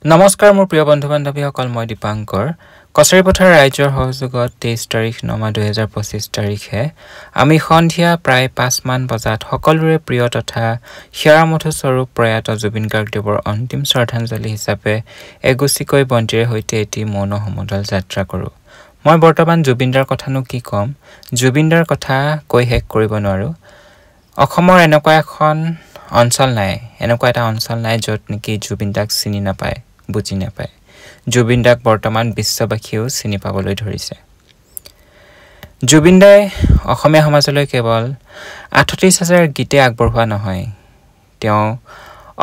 নমস্কাৰ মোৰ প্ৰিয় বন্ধু বান্ধৱীসকল মই দীপাংকৰ কছাৰীপথাৰ ৰাইজৰ সহযোগত 23 তাৰিখ 9 2025 তাৰিখে আমি সন্ধিয়া প্ৰায় 5 মান বজাত সকলোৰে প্ৰিয় তথা হিয়াৰমথু স্বৰূপ প্ৰয়াত জুবিন গাৰ্গদেৱৰ অন্তিম শ্ৰদ্ধাঞ্জলি হিচাপে এগুচিকৈ বন্তিৰে হৈতে এটি মৌন সমদল যাত্ৰা কৰোঁ মই বৰ্তমান জুবিনদাৰ কথানো কি কম জুবিনদাৰ কথা কৈ শেষ কৰিব নোৱাৰো অসমৰ এনেকুৱা এখন অঞ্চল নাই এনেকুৱা এটা অঞ্চল নাই য'ত নেকি জুবিনদাক চিনি নাপায় বুজি নাপায় জুবিনদাক বৰ্তমান বিশ্ববাসীও চিনি পাবলৈ ধৰিছে জুবিনদাই অসমীয়া সমাজলৈ কেৱল ৩৮,০০০ গীতে আগবঢ়োৱা নহয় তেওঁ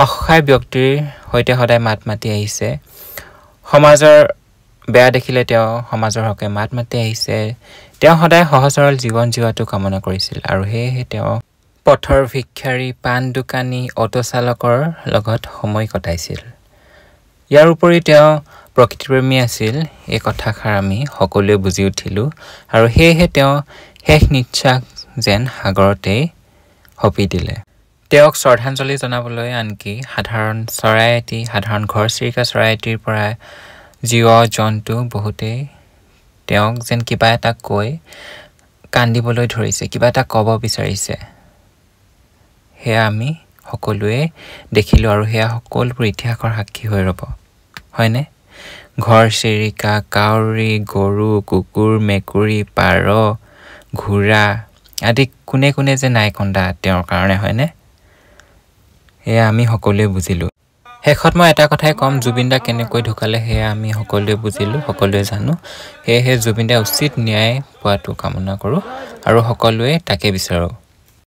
অসহায় ব্যক্তিৰ হৈতে সদায় মাত মাতি আহিছে সমাজৰ বেয়া দেখিলে তেওঁ সমাজৰ হকে মাত মাতি আহিছে তেওঁ সদায় সহজ সৰল জীৱন জীৱাটো কামনা কৰিছিল আৰু হেহে তেওঁ পথৰ ভিক্ষাৰী পান দোকানী অটো চালকৰ লগত সময় কটাইছিল ইয়াৰ উপৰি তেওঁ প্ৰকৃতিপ্ৰেমী আছিল এই কথাষাৰ আমি সকলোৱে বুজি উঠিলো আৰু হেহে তেওঁ শেষ নিশ্বাস যেন সাগৰতে হপি দিলে তেওঁক শ্ৰদ্ধাঞ্জলি জনাবলৈ আনকি সাধাৰণ চৰাই এটি সাধাৰণ ঘৰচিৰিকা চৰাই এটিৰ পৰা জীৱ জন্তু বহুতে তেওঁক যেন কিবা এটা কৈ কান্দিবলৈ ধৰিছে কিবা এটা ক'ব বিচাৰিছে হেয়া আমি সকলোৱে দেখিলো আৰু হেয়া সকলোবোৰ ইতিহাসৰ সাক্ষী হৈ ৰব হয়নে ঘৰচিৰিকা কাউৰী গৰু কুকুৰ মেকুৰী পাৰ ঘোঁৰা আদি কোনে কোনে যে নাই কন্দা তেওঁৰ কাৰণে হয়নে হেয়া আমি সকলোৱে বুজিলো শেষত মই এটা কথাই কম জুবিনদা কেনেকৈ ঢুকালে হেয়া আমি সকলোৱে বুজিলো সকলোৱে জানো হেহে জুবিনদা উচিত ন্যায় পোৱাটো কামনা কৰো আৰু সকলোৱে তাকে বিচাৰো